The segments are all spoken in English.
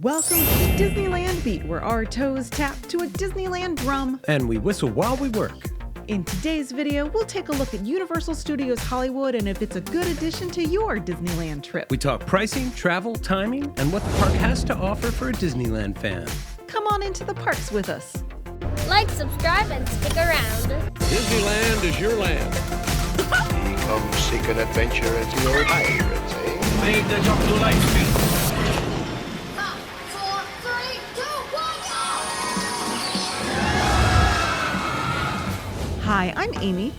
Welcome to the Disneyland Beat, where our toes tap to a Disneyland drum. And we whistle while we work. In today's video, we'll take a look at Universal Studios Hollywood and if it's a good addition to your Disneyland trip. We talk pricing, travel, timing, and what the park has to offer for a Disneyland fan. Come on into the parks with us. Like, subscribe, and stick around. Disneyland is your land. Come seek an adventure at your pirates, eh? Made the jump to light speed. 5, 4, 3, 2, 1, Hi, I'm Amy.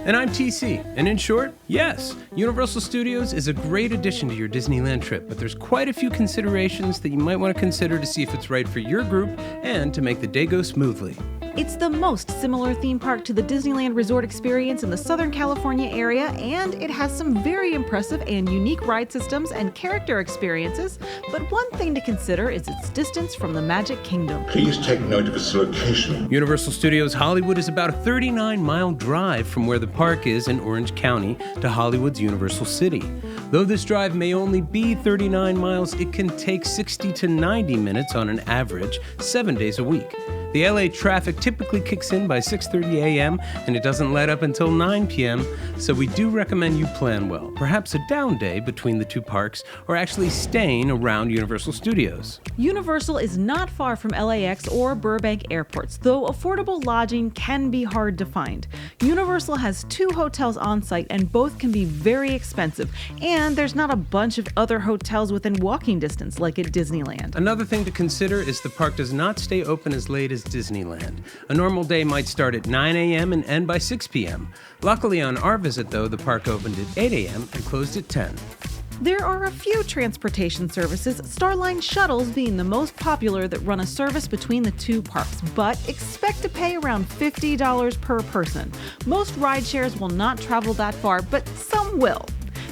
And I'm TC. And in short, yes, Universal Studios is a great addition to your Disneyland trip, but there's quite a few considerations that you might want to consider to see if it's right for your group and to make the day go smoothly. It's the most similar theme park to the Disneyland Resort experience in the Southern California area, and it has some very impressive and unique ride systems and character experiences, but one thing to consider is its distance from the Magic Kingdom. Please take note of its location. Universal Studios Hollywood is about a 39-mile drive from where the park is in Orange County to Hollywood's Universal City. Though this drive may only be 39 miles, it can take 60 to 90 minutes on an average, 7 days a week. The LA traffic typically kicks in by 6:30 a.m. and it doesn't let up until 9 p.m., so we do recommend you plan well. Perhaps a down day between the two parks or actually staying around Universal Studios. Universal is not far from LAX or Burbank airports, though affordable lodging can be hard to find. Universal has 2 hotels on site and both can be very expensive, and there's not a bunch of other hotels within walking distance like at Disneyland. Another thing to consider is the park does not stay open as late as Disneyland. A normal day might start at 9 a.m. and end by 6 p.m. Luckily on our visit though, the park opened at 8 a.m. and closed at 10. There are a few transportation services, Starline shuttles being the most popular that run a service between the two parks, but expect to pay around $50 per person. Most ride shares will not travel that far, but some will.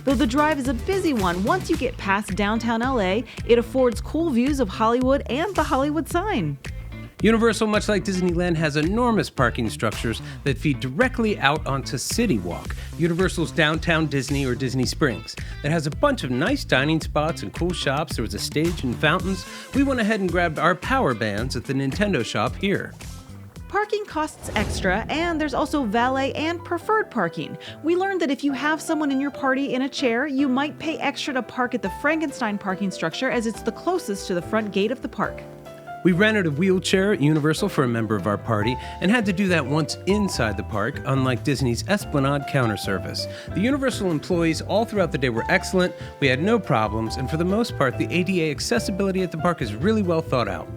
Though the drive is a busy one, once you get past downtown LA, it affords cool views of Hollywood and the Hollywood sign. Universal, much like Disneyland, has enormous parking structures that feed directly out onto CityWalk, Universal's downtown Disney or Disney Springs. It has a bunch of nice dining spots and cool shops. There was a stage and fountains. We went ahead and grabbed our power bands at the Nintendo shop here. Parking costs extra, and there's also valet and preferred parking. We learned that if you have someone in your party in a chair, you might pay extra to park at the Frankenstein parking structure as it's the closest to the front gate of the park. We rented a wheelchair at Universal for a member of our party and had to do that once inside the park, unlike Disney's Esplanade counter service. The Universal employees all throughout the day were excellent, we had no problems, and for the most part, the ADA accessibility at the park is really well thought out.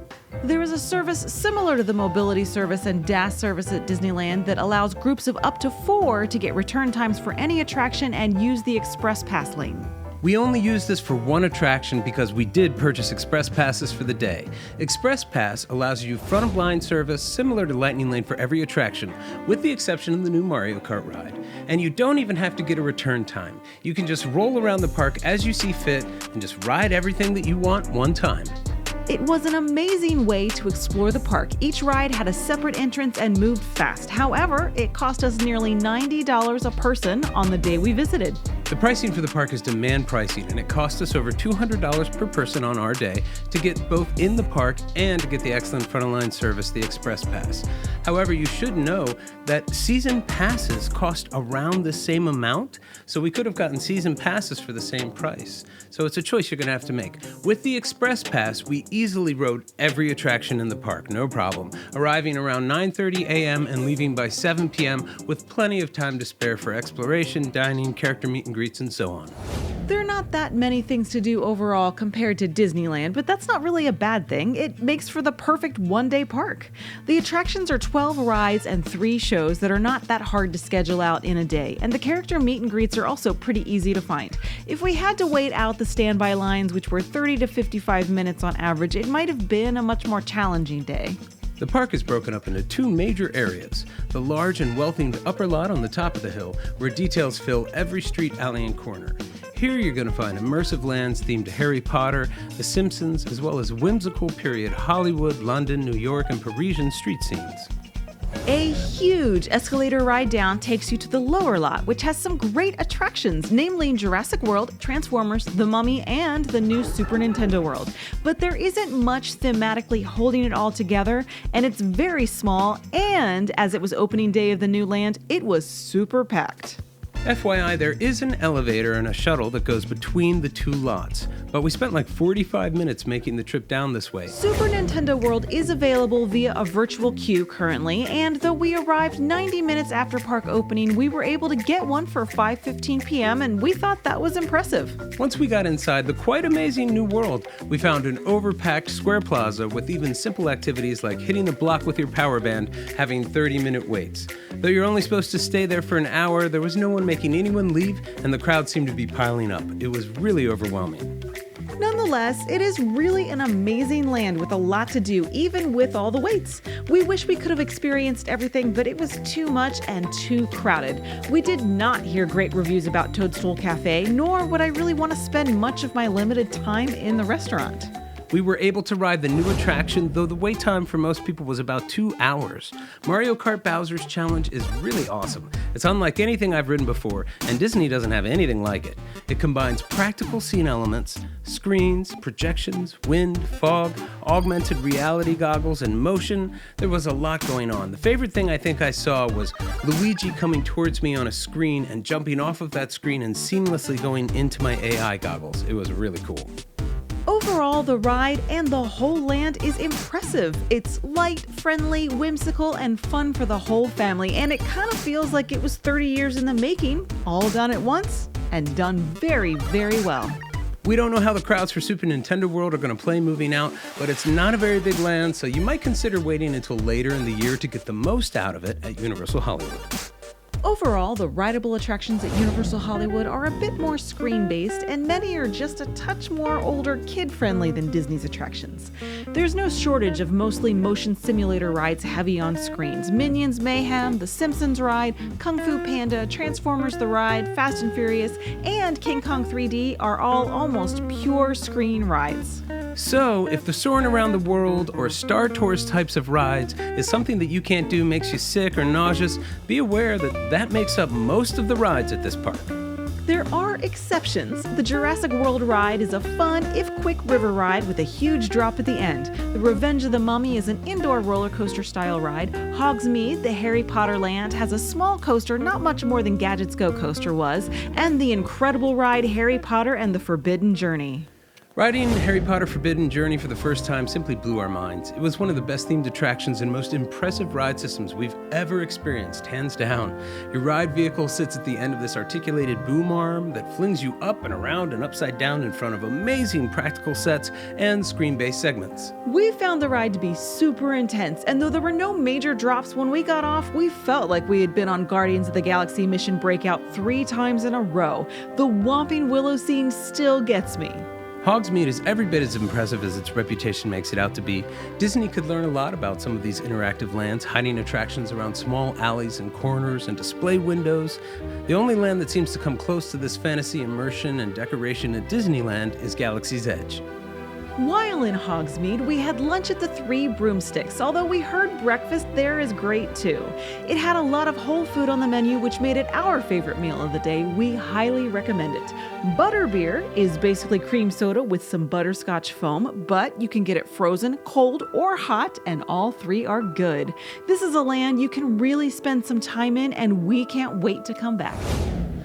There is a service similar to the mobility service and DAS service at Disneyland that allows groups of up to 4 to get return times for any attraction and use the Express Pass lane. We only used this for one attraction because we did purchase Express Passes for the day. Express Pass allows you front-of-line service similar to Lightning Lane for every attraction, with the exception of the new Mario Kart ride. And you don't even have to get a return time. You can just roll around the park as you see fit and just ride everything that you want one time. It was an amazing way to explore the park. Each ride had a separate entrance and moved fast. However, it cost us nearly $90 a person on the day we visited. The pricing for the park is demand pricing, and it cost us over $200 per person on our day to get both in the park and to get the excellent front-of-line service, the Express Pass. However, you should know that season passes cost around the same amount, so we could have gotten season passes for the same price. So it's a choice you're going to have to make. With the Express Pass, we easily rode every attraction in the park, no problem, arriving around 9:30 a.m. and leaving by 7 p.m. with plenty of time to spare for exploration, dining, character meet and greets, and so on. There are not that many things to do overall compared to Disneyland, but that's not really a bad thing. It makes for the perfect one-day park. The attractions are 12 rides and 3 shows that are not that hard to schedule out in a day, and the character meet and greets are also pretty easy to find. If we had to wait out the standby lines, which were 30 to 55 minutes on average, it might have been a much more challenging day. The park is broken up into 2 major areas, the large and well-themed upper lot on the top of the hill, where details fill every street, alley, and corner. Here you're going to find immersive lands themed to Harry Potter, The Simpsons, as well as whimsical period Hollywood, London, New York, and Parisian street scenes. A huge escalator ride down takes you to the lower lot, which has some great attractions, namely Jurassic World, Transformers, The Mummy, and the new Super Nintendo World. But there isn't much thematically holding it all together, and it's very small, and as it was opening day of the new land, it was super packed. FYI, there is an elevator and a shuttle that goes between the two lots, but we spent like 45 minutes making the trip down this way. Super Nintendo World is available via a virtual queue currently, and though we arrived 90 minutes after park opening, we were able to get one for 5:15 p.m., and we thought that was impressive. Once we got inside the quite amazing new world, we found an overpacked square plaza with even simple activities like hitting the block with your power band, having 30-minute waits. Though you're only supposed to stay there for an hour, there was no one making anyone leave, and the crowd seemed to be piling up. It was really overwhelming. Nonetheless, it is really an amazing land with a lot to do, even with all the waits. We wish we could have experienced everything, but it was too much and too crowded. We did not hear great reviews about Toadstool Cafe, nor would I really want to spend much of my limited time in the restaurant. We were able to ride the new attraction, though the wait time for most people was about 2 hours. Mario Kart Bowser's Challenge is really awesome. It's unlike anything I've ridden before, and Disney doesn't have anything like it. It combines practical scene elements, screens, projections, wind, fog, augmented reality goggles, and motion. There was a lot going on. The favorite thing I think I saw was Luigi coming towards me on a screen and jumping off of that screen and seamlessly going into my AI goggles. It was really cool. Overall, the ride and the whole land is impressive. It's light, friendly, whimsical, and fun for the whole family, and it kind of feels like it was 30 years in the making, all done at once, and done very, very well. We don't know how the crowds for Super Nintendo World are going to play moving out, but it's not a very big land, so you might consider waiting until later in the year to get the most out of it at Universal Hollywood. Overall, the rideable attractions at Universal Hollywood are a bit more screen-based, and many are just a touch more older kid-friendly than Disney's attractions. There's no shortage of mostly motion simulator rides heavy on screens. Minions Mayhem, The Simpsons Ride, Kung Fu Panda, Transformers The Ride, Fast and Furious, and King Kong 3D are all almost pure screen rides. So, if the soaring around the world or Star Tours types of rides is something that you can't do, makes you sick or nauseous, be aware that makes up most of the rides at this park. There are exceptions. The Jurassic World ride is a fun, if quick, river ride with a huge drop at the end. The Revenge of the Mummy is an indoor roller coaster style ride. Hogsmeade, the Harry Potter land, has a small coaster, not much more than Gadgets Go coaster was, and the incredible ride Harry Potter and the Forbidden Journey. Riding Harry Potter Forbidden Journey for the first time simply blew our minds. It was one of the best themed attractions and most impressive ride systems we've ever experienced, hands down. Your ride vehicle sits at the end of this articulated boom arm that flings you up and around and upside down in front of amazing practical sets and screen-based segments. We found the ride to be super intense, and though there were no major drops when we got off, we felt like we had been on Guardians of the Galaxy Mission Breakout 3 times in a row. The Whomping Willow scene still gets me. Hogsmeade is every bit as impressive as its reputation makes it out to be. Disney could learn a lot about some of these interactive lands, hiding attractions around small alleys and corners and display windows. The only land that seems to come close to this fantasy immersion and decoration at Disneyland is Galaxy's Edge. While in Hogsmeade, we had lunch at the Three Broomsticks, although we heard breakfast there is great too. It had a lot of whole food on the menu, which made it our favorite meal of the day. We highly recommend it. Butterbeer is basically cream soda with some butterscotch foam, but you can get it frozen, cold, or hot, and all three are good. This is a land you can really spend some time in, and we can't wait to come back.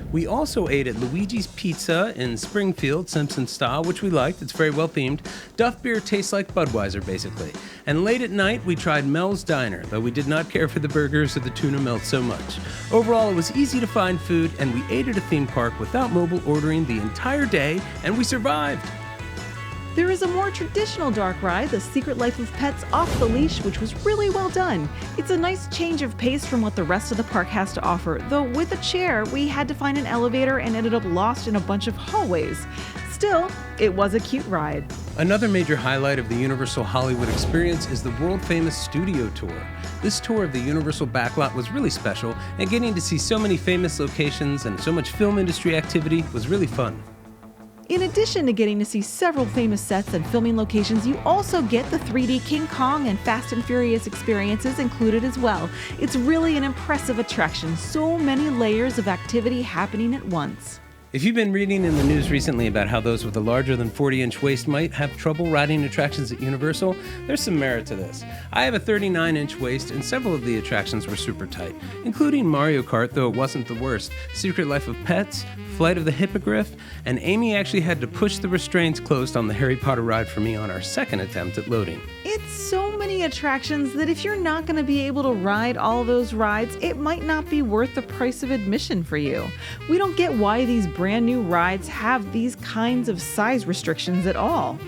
We also ate at Luigi's Pizza in Springfield, Simpsons style, which we liked. It's very well themed. Duff beer tastes like Budweiser, basically. And late at night, we tried Mel's Diner, though we did not care for the burgers or the tuna melt so much. Overall, it was easy to find food, and we ate at a theme park without mobile ordering the entire day, and we survived. There is a more traditional dark ride, The Secret Life of Pets Off the Leash, which was really well done. It's a nice change of pace from what the rest of the park has to offer, though with a chair, we had to find an elevator and ended up lost in a bunch of hallways. Still, it was a cute ride. Another major highlight of the Universal Hollywood experience is the world-famous studio tour. This tour of the Universal backlot was really special, and getting to see so many famous locations and so much film industry activity was really fun. In addition to getting to see several famous sets and filming locations, you also get the 3D King Kong and Fast and Furious experiences included as well. It's really an impressive attraction, so many layers of activity happening at once. If you've been reading in the news recently about how those with a larger than 40-inch waist might have trouble riding attractions at Universal, there's some merit to this. I have a 39-inch waist and several of the attractions were super tight, including Mario Kart, though it wasn't the worst, Secret Life of Pets, Flight of the Hippogriff, and Amy actually had to push the restraints closed on the Harry Potter ride for me on our second attempt at loading. It's so many attractions that if you're not going to be able to ride all those rides, it might not be worth the price of admission for you. We don't get why these brand new rides have these kinds of size restrictions at all.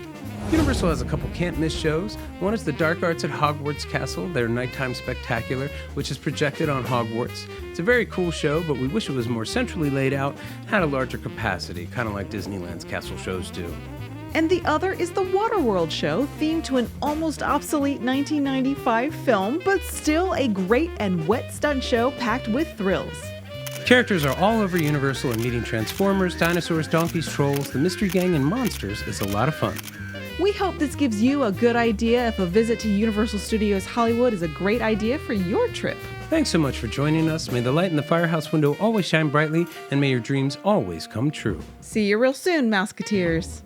Universal has a couple can't-miss shows. One is the Dark Arts at Hogwarts Castle, their nighttime spectacular, which is projected on Hogwarts. It's a very cool show, but we wish it was more centrally laid out and had a larger capacity, kind of like Disneyland's castle shows do. And the other is the Waterworld show, themed to an almost obsolete 1995 film, but still a great and wet stunt show packed with thrills. Characters are all over Universal, and meeting Transformers, dinosaurs, donkeys, trolls, the Mystery Gang, and monsters is a lot of fun. We hope this gives you a good idea if a visit to Universal Studios Hollywood is a great idea for your trip. Thanks so much for joining us. May the light in the firehouse window always shine brightly, and may your dreams always come true. See you real soon, Mouseketeers.